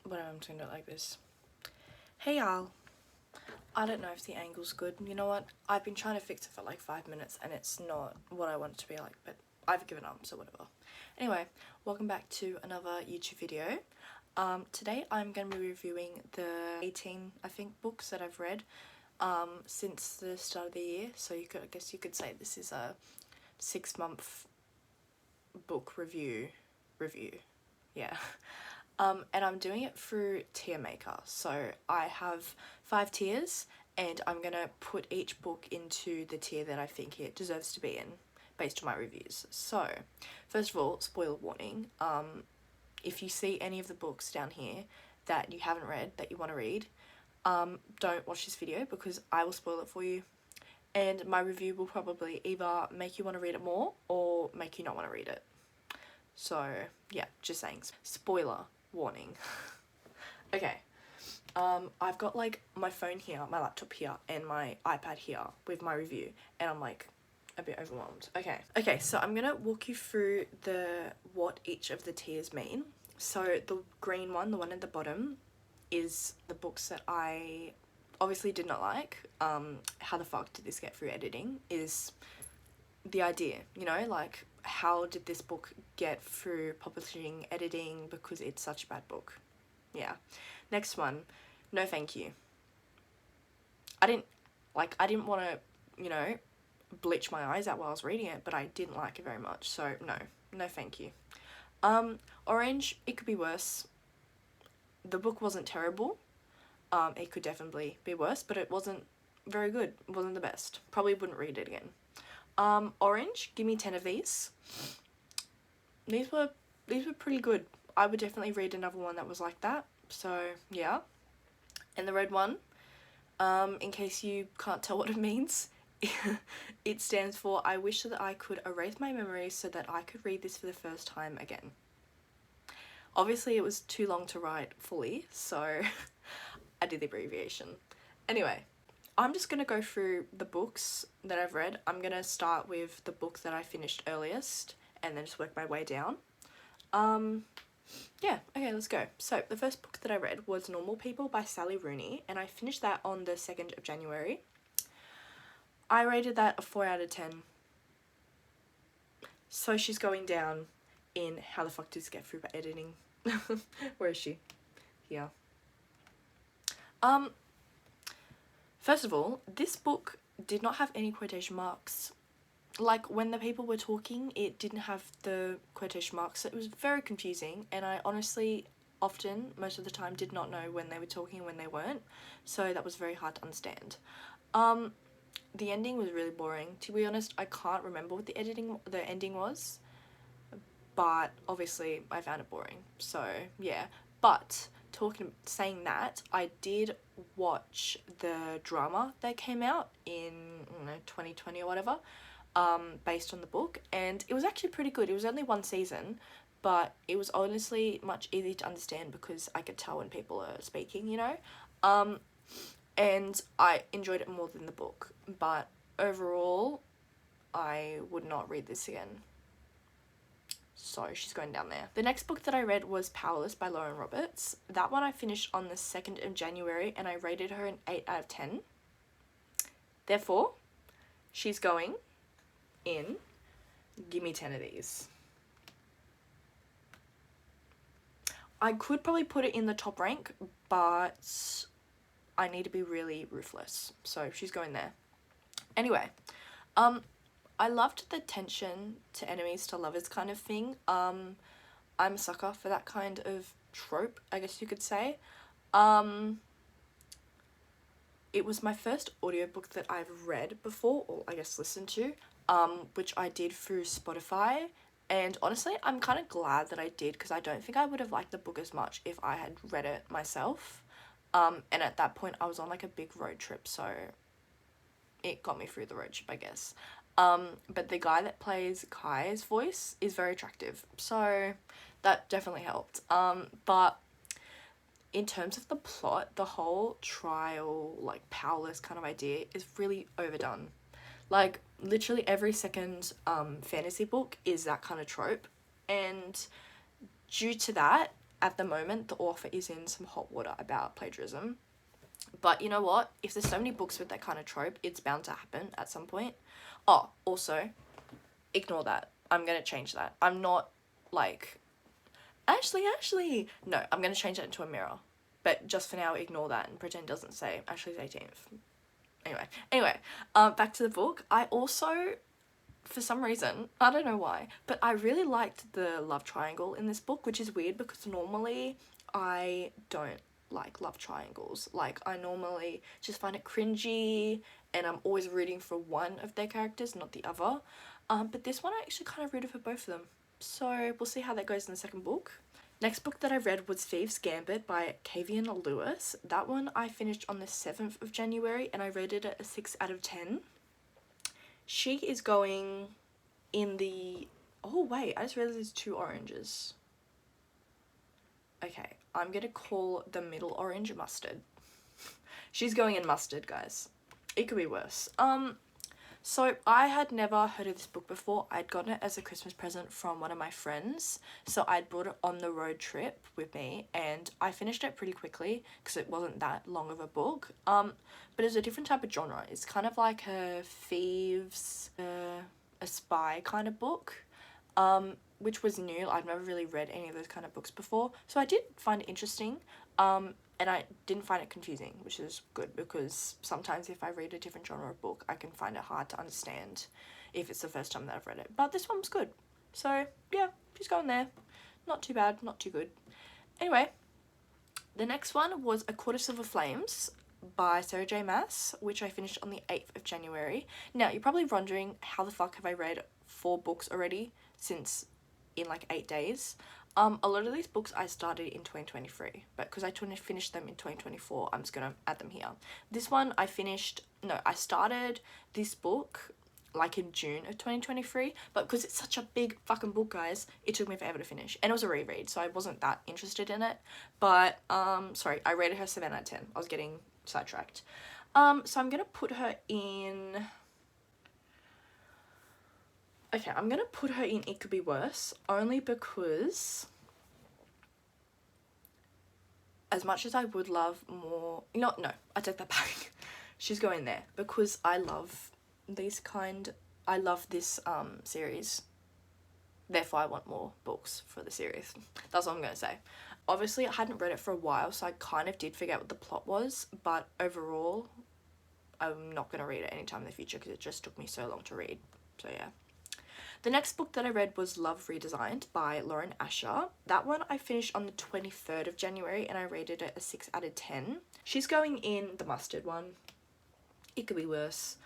but I'm doing it like this. Hey y'all. I don't know if the angle's good. You know what? I've been trying to fix it for like 5 minutes and it's not what I want it to be like, but I've given up, so whatever. Anyway, welcome back to another YouTube video. Today I'm going to be reviewing the 18, I think, books that I've read since the start of the year. So I guess you could say this is a 6-month book review. Yeah. And I'm doing it through tier maker. So I have 5 tiers and I'm gonna put each book into the tier that I think it deserves to be in based on my reviews. So first of all, spoiler warning, if you see any of the books down here that you haven't read that you want to read, don't watch this video because I will spoil it for you, and my review will probably either make you want to read it more or make you not want to read it. So yeah, just saying, spoiler warning. Okay, I've got like my phone here, my laptop here, and my iPad here with my review, and I'm like a bit overwhelmed. Okay, so I'm gonna walk you through what each of the tiers mean. So the green one, the one at the bottom, is the books that I obviously did not like. How the fuck did this get through editing is the idea, you know, like how did this book get through publishing, editing, because it's such a bad book. Yeah. Next one, no thank you. I didn't want to, you know, bleach my eyes out while I was reading it, but I didn't like it very much, so no thank you. Orange, it could be worse. The book wasn't terrible. It could definitely be worse, but it wasn't very good. It wasn't the best. Probably wouldn't read it again. Orange, give me 10 of these. These were pretty good. I would definitely read another one that was like that. So yeah. And the red one, in case you can't tell what it means, it stands for I wish that I could erase my memories so that I could read this for the first time again. Obviously it was too long to write fully, so I did the abbreviation. Anyway, I'm just going to go through the books that I've read. I'm going to start with the book that I finished earliest and then just work my way down. Yeah, okay, let's go. So the first book that I read was Normal People by Sally Rooney, and I finished that on the 2nd of January. I rated that a 4 out of 10. So she's going down in how the fuck did this get through by editing. Where is she? Here. First of all, this book did not have any quotation marks. Like, when the people were talking, it didn't have the quotation marks. So it was very confusing, and I honestly often, most of the time, did not know when they were talking and when they weren't. So that was very hard to understand. The ending was really boring. To be honest, I can't remember what the ending was, but obviously I found it boring. So yeah, but saying that, I did watch the drama that came out in 2020 or whatever, based on the book, and it was actually pretty good. It was only 1 season, but it was honestly much easier to understand because I could tell when people are speaking, you know, and I enjoyed it more than the book, but overall I would not read this again. So she's going down there. The next book that I read was Powerless by Lauren Roberts. That one I finished on the 2nd of January and I rated her an 8 out of 10. Therefore, she's going in, give me 10 of these. I could probably put it in the top rank, but I need to be really ruthless. So she's going there. Anyway, I loved the tension to enemies to lovers kind of thing. I'm a sucker for that kind of trope, I guess you could say. It was my first audiobook that I've read before, or I guess listened to, which I did through Spotify. And honestly, I'm kind of glad that I did, because I don't think I would have liked the book as much if I had read it myself. And at that point, I was on like a big road trip, so it got me through the road trip, I guess. But the guy that plays Kai's voice is very attractive, so that definitely helped. But in terms of the plot, the whole trial, like, powerless kind of idea is really overdone. Like, literally every second fantasy book is that kind of trope, and due to that, at the moment, the author is in some hot water about plagiarism. But you know what? If there's so many books with that kind of trope, it's bound to happen at some point. Oh, also, ignore that. I'm going to change that. I'm not, like... Ashley! No, I'm going to change that into a mirror. But just for now, ignore that and pretend it doesn't say Ashley's 18th. Anyway, back to the book. I also, for some reason, I don't know why, but I really liked the love triangle in this book, which is weird because normally I don't like love triangles. Like, I normally just find it cringy and I'm always rooting for one of their characters, not the other. But this one I actually kind of rooted for both of them. So we'll see how that goes in the second book. Next book that I read was Thieves' Gambit by Kavian Lewis. That one I finished on the 7th of January and I rated it a 6 out of 10. She is going in the... Oh wait, I just realized there's 2 oranges. Okay, I'm gonna call the middle orange mustard. She's going in mustard, guys. It could be worse. So I had never heard of this book before. I'd gotten it as a Christmas present from one of my friends. So I'd brought it on the road trip with me and I finished it pretty quickly because it wasn't that long of a book. But it's a different type of genre. It's kind of like a thieves, a spy kind of book, which was new. I've never really read any of those kind of books before. So I did find it interesting. And I didn't find it confusing, which is good because sometimes if I read a different genre of book, I can find it hard to understand if it's the first time that I've read it. But this one was good. So, yeah, she's going there. Not too bad, not too good. Anyway, the next one was A Court of Silver Flames by Sarah J Maas, which I finished on the 8th of January. Now, you're probably wondering, how the fuck have I read 4 books already since in like 8 days? A lot of these books I started in 2023, but because I finished them in 2024, I'm just gonna add them here. This one I started this book like in June of 2023, but because it's such a big fucking book, guys, it took me forever to finish. And it was a reread, so I wasn't that interested in it. But, sorry, I rated her 7 out of 10. I was getting sidetracked. So I'm gonna put her in... Okay, I'm gonna put her in It Could Be Worse, only because as much as I would love more... No, I take that back. She's going there because I love these kind... I love this series. Therefore, I want more books for the series. That's all I'm gonna say. Obviously, I hadn't read it for a while, so I kind of did forget what the plot was, but overall, I'm not gonna read it anytime in the future because it just took me so long to read. So yeah. The next book that I read was Love Redesigned by Lauren Asher. That one I finished on the 23rd of January and I rated it a 6 out of 10. She's going in the mustard one. It Could Be Worse.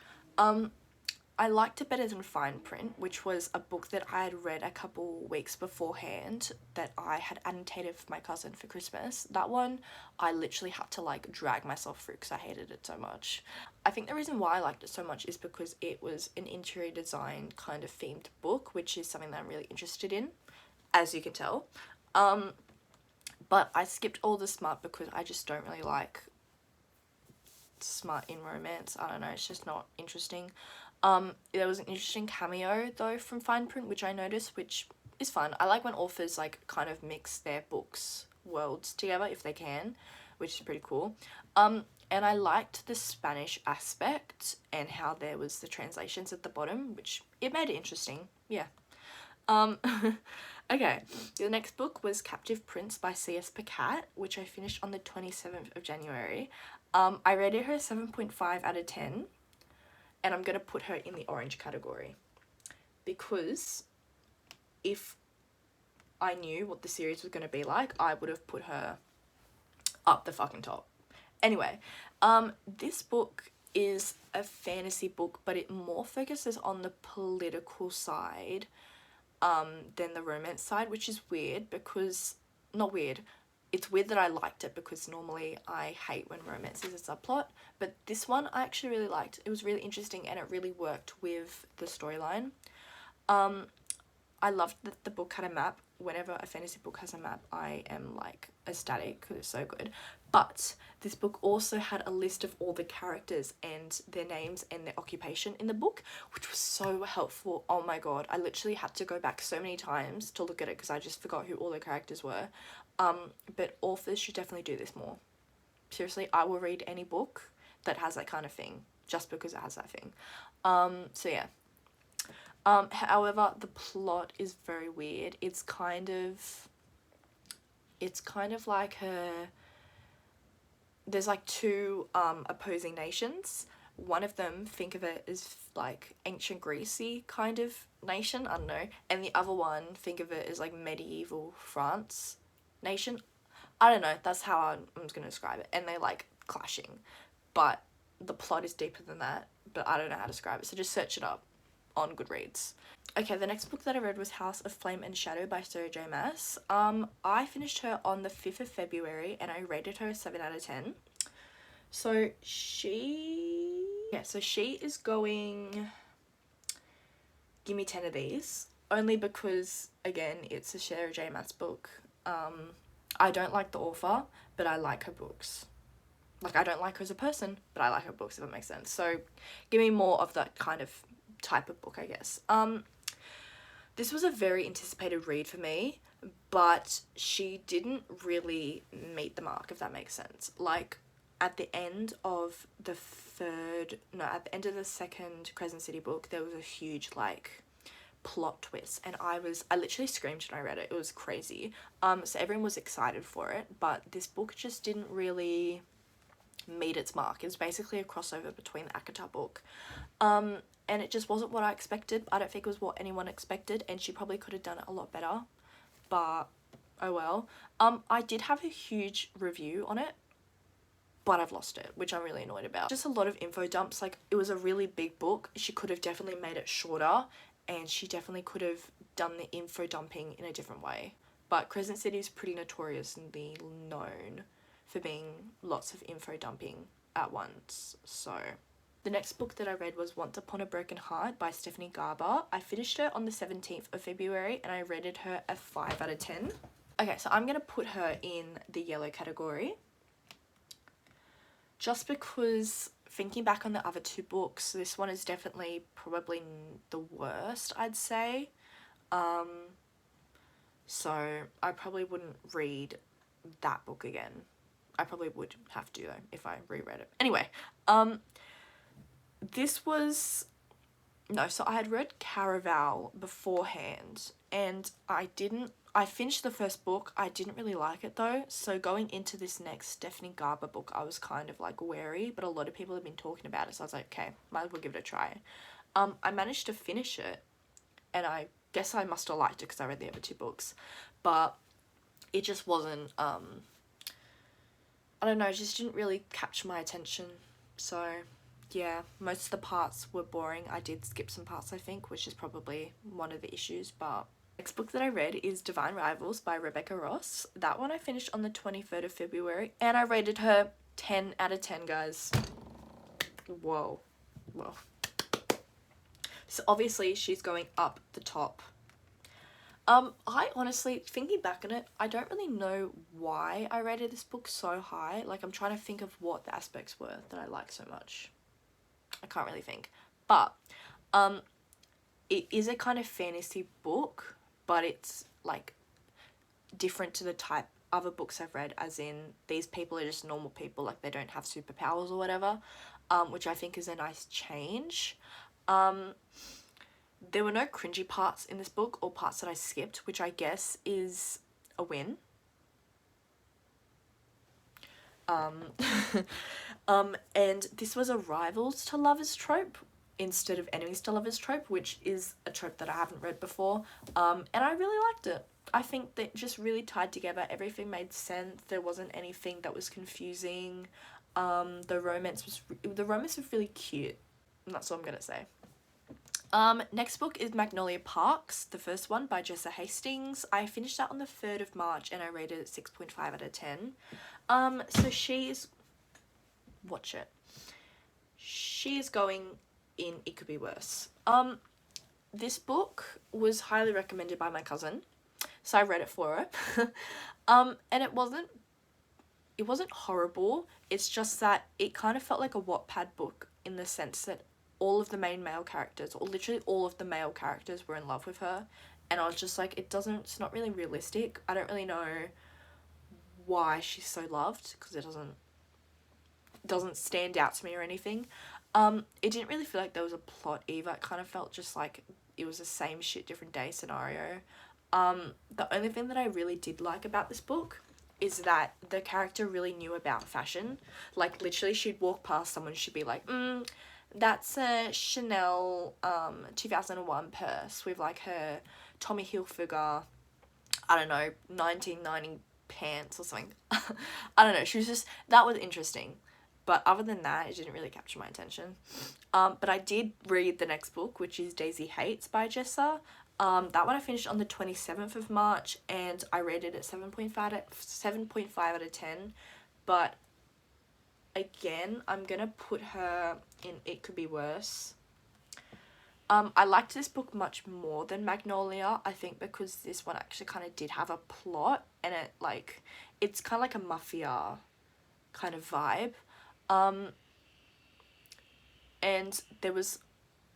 I liked it better than Fine Print, which was a book that I had read a couple weeks beforehand that I had annotated for my cousin for Christmas. That one, I literally had to like drag myself through because I hated it so much. I think the reason why I liked it so much is because it was an interior design kind of themed book, which is something that I'm really interested in, as you can tell. But I skipped all the smut because I just don't really like smut in romance. I don't know, it's just not interesting. There was an interesting cameo though from Fine Print, which I noticed, which is fun. I like when authors like kind of mix their books worlds together if they can, which is pretty cool. And I liked the Spanish aspect and how there was the translations at the bottom, which it made it interesting. Yeah. Okay, the next book was Captive Prince by C.S. Pacat, which I finished on the 27th of January. I rated her 7.5 out of 10. And I'm going to put her in the orange category because if I knew what the series was going to be like, I would have put her up the fucking top. Anyway, this book is a fantasy book, but it more focuses on the political side than the romance side, which is weird because... Not weird. It's weird that I liked it because normally I hate when romance is a subplot, but this one I actually really liked. It was really interesting and it really worked with the storyline. I loved that the book had a map. Whenever a fantasy book has a map, I am like ecstatic because it's so good. But this book also had a list of all the characters and their names and their occupation in the book, which was so helpful. Oh my god, I literally had to go back so many times to look at it because I just forgot who all the characters were. But authors should definitely do this more. Seriously, I will read any book that has that kind of thing just because it has that thing. So yeah. However, the plot is very weird. It's kind of like there's like two opposing nations. One of them, think of it as like ancient Greece-y kind of nation, I don't know, and the other one, think of it as like medieval France nation. I don't know, that's how I'm just gonna describe it. And they're like clashing, but the plot is deeper than that, but I don't know how to describe it, so just search it up on Goodreads. Okay, the next book that I read was House of Flame and Shadow by Sarah J Maas. I finished her on the 5th of February and I rated her a 7 out of 10. So she is going, give me 10 of these, only because, again, it's a Sarah J Maas book. I don't like the author, but I like her books. Like, I don't like her as a person, but I like her books, if that makes sense. So give me more of that kind of type of book, I guess. This was a very anticipated read for me, but she didn't really meet the mark, if that makes sense. Like, at the end of the second Crescent City book, there was a huge, like, plot twist, and I literally screamed when I read it. It was crazy. So everyone was excited for it, but this book just didn't really meet its mark. It was basically a crossover between the ACOTAR book. And it just wasn't what I expected. I don't think it was what anyone expected, and she probably could have done it a lot better, but oh well. I did have a huge review on it, but I've lost it, which I'm really annoyed about. Just a lot of info dumps. Like, it was a really big book. She could have definitely made it shorter, and she definitely could have done the info dumping in a different way. But Crescent City is pretty notoriously known for being lots of info dumping at once, so. The next book that I read was Once Upon a Broken Heart by Stephanie Garber. I finished her on the 17th of February and I rated her a 5 out of 10. Okay, so I'm going to put her in the yellow category. Just because, thinking back on the other two books, this one is definitely probably the worst, I'd say. So I probably wouldn't read that book again. I probably would have to, though, if I reread it. Anyway, so I had read Caraval beforehand, and I finished the first book. I didn't really like it, though, so going into this next Stephanie Garber book, I was kind of, like, wary, but a lot of people have been talking about it, so I was like, okay, might as well give it a try. I managed to finish it, and I guess I must have liked it because I read the other two books, but it just wasn't, I don't know, it just didn't really capture my attention, so yeah, most of the parts were boring. I did skip some parts, I think, which is probably one of the issues, but next book that I read is Divine Rivals by Rebecca Ross. That one I finished on the 23rd of February, and I rated her 10 out of 10, guys. Whoa. So obviously she's going up the top. I honestly, thinking back on it, I don't really know why I rated this book so high. Like, I'm trying to think of what the aspects were that I liked so much. I can't really think, but it is a kind of fantasy book, but it's like different to the type other books I've read, as in these people are just normal people, like they don't have superpowers or whatever, which I think is a nice change. There were no cringy parts in this book or parts that I skipped, which I guess is a win. And this was a rivals to lovers trope instead of enemies to lovers trope, which is a trope that I haven't read before, and I really liked it. I think that just really tied together, everything made sense, there wasn't anything that was confusing, the romance was really cute, and that's all I'm gonna say. Next book is Magnolia Parks, the first one by Jessa Hastings. I finished that on the 3rd of March and I rated it 6.5 out of 10. So watch it. She is going in It Could Be Worse. This book was highly recommended by my cousin, so I read it for her. And it wasn't horrible, it's just that it kind of felt like a Wattpad book in the sense that all of the main male characters, or literally all of the male characters, were in love with her, and I was just like, it's not really realistic. I don't really know why she's so loved, because it doesn't stand out to me or anything. It didn't really feel like there was a plot either. It kind of felt just like it was the same shit, different day scenario. The only thing that I really did like about this book is that the character really knew about fashion. Like, literally, she'd walk past someone, she'd be like, that's a Chanel 2001 purse with like her Tommy Hilfiger, I don't know, 1990 pants or something. I don't know, she was just, that was interesting. But other than that, it didn't really capture my attention. But I did read the next book, which is Daisy Hates by Jessa. That one I finished on the 27th of March, and I rated it 7.5 out of 10. But again, I'm gonna put her in It Could Be Worse. I liked this book much more than Magnolia, I think, because this one actually kind of did have a plot, and it's kind of like a mafia kind of vibe. And there was,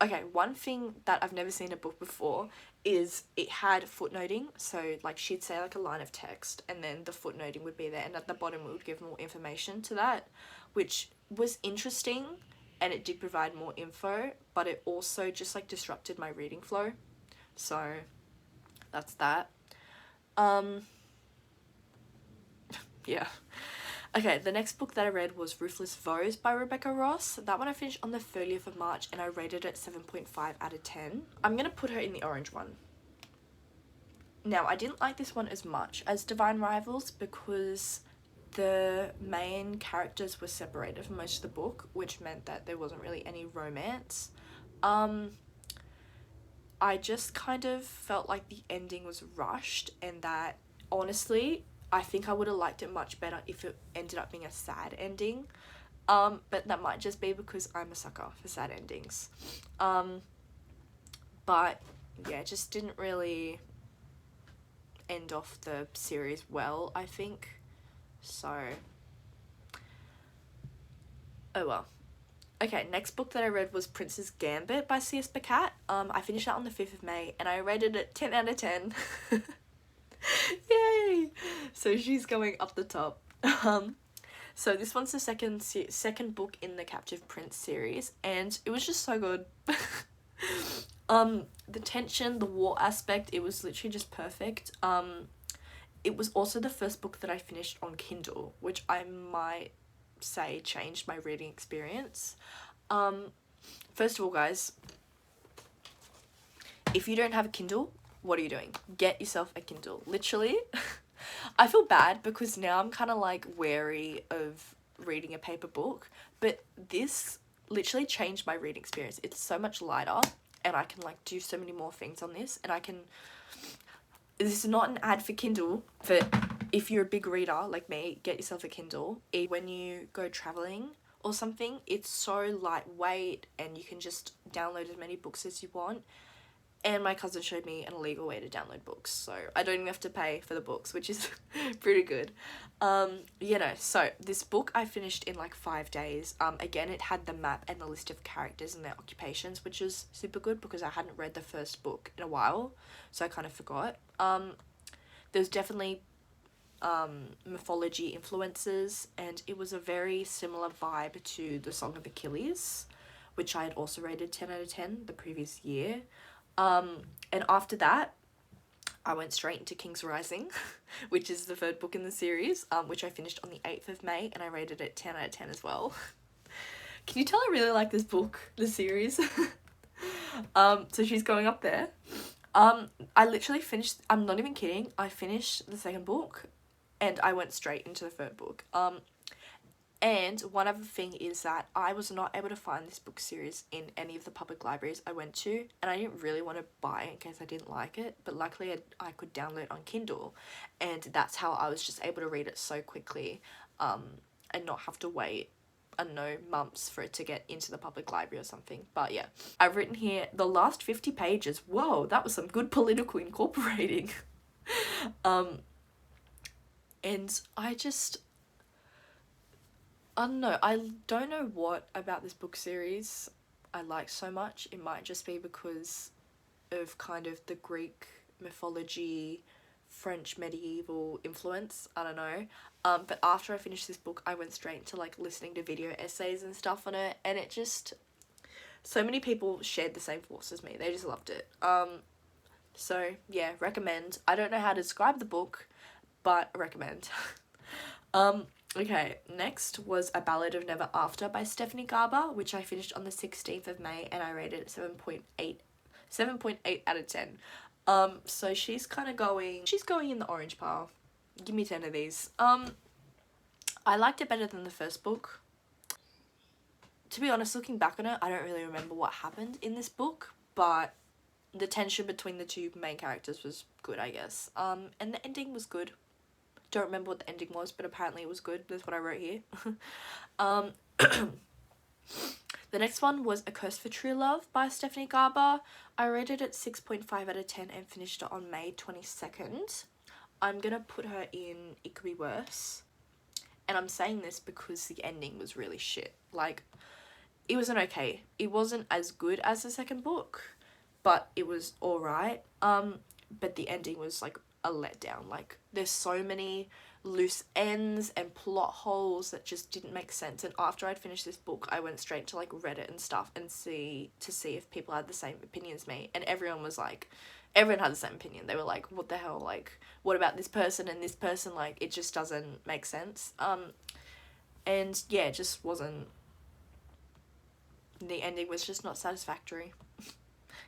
okay, one thing that I've never seen in a book before is it had footnoting. So like she'd say like a line of text, and then the footnoting would be there, and at the bottom it would give more information to that, which was interesting, and it did provide more info, but it also just like disrupted my reading flow. So that's that. Yeah. Okay, the next book that I read was Ruthless Vows by Rebecca Ross. That one I finished on the 30th of March, and I rated it 7.5 out of 10. I'm going to put her in the orange one. Now, I didn't like this one as much as Divine Rivals because the main characters were separated for most of the book, which meant that there wasn't really any romance. I just kind of felt like the ending was rushed, and that, honestly, I think I would have liked it much better if it ended up being a sad ending. But that might just be because I'm a sucker for sad endings. But yeah, it just didn't really end off the series well, I think. So, oh well. Okay, next book that I read was Prince's Gambit by C.S. Pacat. I finished that on the 5th of May, and I rated it 10 out of 10. Yay! So she's going up the top. So this one's the second book in the Captive Prince series, and it was just so good. The tension, the war aspect, it was literally just perfect. It was also the first book that I finished on Kindle, which I might say changed my reading experience. First of all, guys, if you don't have a Kindle, what are you doing? Get yourself a Kindle. Literally, I feel bad because now I'm kind of like wary of reading a paper book, but this literally changed my reading experience. It's so much lighter, and I can like do so many more things on this, and this is not an ad for Kindle, but if you're a big reader like me, get yourself a Kindle. When you go traveling or something, it's so lightweight, and you can just download as many books as you want. And my cousin showed me an illegal way to download books, so I don't even have to pay for the books, which is pretty good. So this book I finished in like 5 days. Again, it had the map and the list of characters and their occupations, which is super good because I hadn't read the first book in a while, so I kind of forgot. There's definitely mythology influences, and it was a very similar vibe to The Song of Achilles, which I had also rated 10 out of 10 the previous year. And after that, I went straight into King's Rising, which is the third book in the series, which I finished on the 8th of May, and I rated it 10 out of 10 as well. Can you tell I really like this book, the series? So she's going up there. I literally finished, I'm not even kidding, I finished the second book, and I went straight into the third book. And one other thing is that I was not able to find this book series in any of the public libraries I went to, and I didn't really want to buy it in case I didn't like it, but luckily I could download it on Kindle, and that's how I was just able to read it so quickly, and not have to wait, I don't know, months for it to get into the public library or something. But yeah, I've written here, the last 50 pages, whoa, that was some good political incorporating. And I don't know what about this book series I like so much. It might just be because of kind of the Greek mythology French medieval influence, I don't know. But after I finished this book, I went straight to like listening to video essays and stuff on it, and it just, so many people shared the same thoughts as me. They just loved it. So yeah, recommend. I don't know how to describe the book, but recommend. Okay, next was A Ballad of Never After by Stephanie Garber, which I finished on the 16th of May, and I rated it 7.8 out of 10. So she's going in the orange pile. Give me 10 of these. I liked it better than the first book. To be honest, looking back on it, I don't really remember what happened in this book, but the tension between the two main characters was good, I guess. And the ending was good. Don't remember what the ending was, but apparently it was good. That's what I wrote here. The next one was A Curse for True Love by Stephanie Garber. I rated it 6.5 out of 10 and finished it on May 22nd. I'm gonna put her in It Could Be Worse. And I'm saying this because the ending was really shit. Like, it wasn't okay. It wasn't as good as the second book, but it was alright. But the ending was like a letdown. Like, there's so many loose ends and plot holes that just didn't make sense, and after I'd finished this book, I went straight to like Reddit and stuff and see if people had the same opinion as me, and everyone had the same opinion. They were like, what the hell, like, what about this person and this person, like, it just doesn't make sense. And yeah, it just wasn't, the ending was just not satisfactory.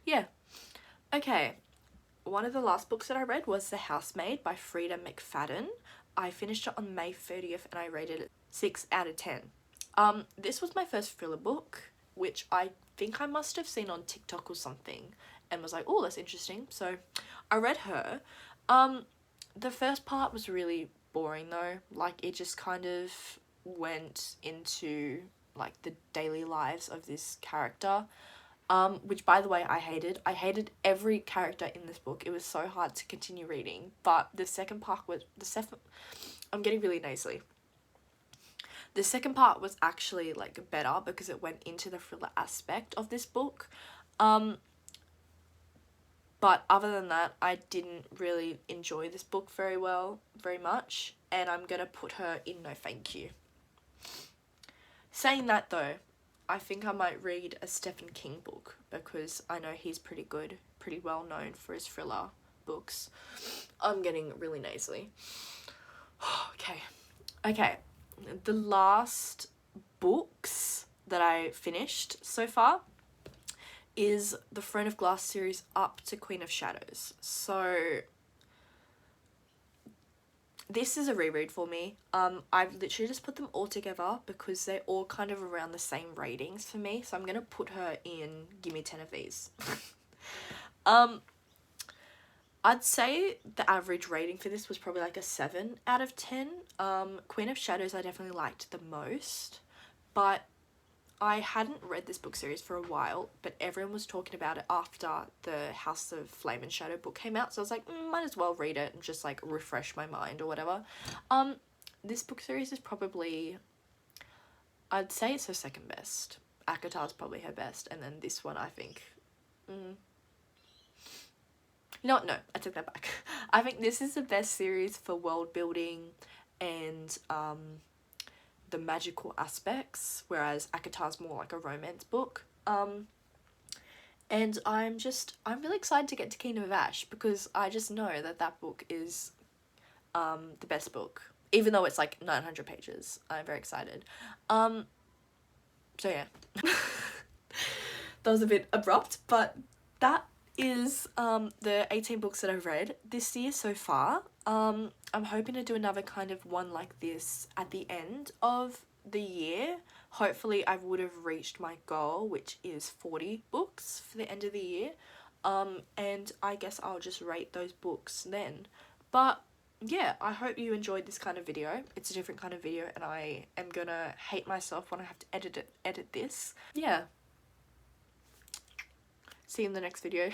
Yeah. Okay, one of the last books that I read was The Housemaid by Frida McFadden. I finished it on May 30th and I rated it 6 out of 10. This was my first thriller book, which I think I must have seen on TikTok or something and was like, oh, that's interesting. So I read her. The first part was really boring though. Like, it just kind of went into like the daily lives of this character. Which, by the way, I hated. I hated every character in this book. It was so hard to continue reading. But the second part was... I'm getting really nasally. The second part was actually, like, better because it went into the thriller aspect of this book. But other than that, I didn't really enjoy this book very much. And I'm gonna put her in no thank you. Saying that, though, I think I might read a Stephen King book because I know he's pretty good, pretty well known for his thriller books. I'm getting really nasally. Okay. The last books that I finished so far is the Throne of Glass series up to Queen of Shadows. So this is a reread for me. I've literally just put them all together because they're all kind of around the same ratings for me. So I'm going to put her in, give me 10 of these. I'd say the average rating for this was probably like a 7 out of 10. Queen of Shadows I definitely liked the most. But I hadn't read this book series for a while, but everyone was talking about it after the House of Flame and Shadow book came out, so I was like, might as well read it and just like refresh my mind or whatever. This book series is probably, I'd say it's her second best. ACOTAR's probably her best, and then this one I think, no, I took that back. I think this is the best series for world building and the magical aspects, whereas ACOTAR's more like a romance book. And I'm really excited to get to Kingdom of Ash because I just know that book is the best book, even though it's like 900 pages. I'm very excited. So yeah. That was a bit abrupt, but that is the 18 books that I've read this year so far. I'm hoping to do another kind of one like this at the end of the year. Hopefully I would have reached my goal, which is 40 books for the end of the year. And I guess I'll just rate those books then. But yeah, I hope you enjoyed this kind of video. It's a different kind of video and I am gonna hate myself when I have to edit this. Yeah. See you in the next video.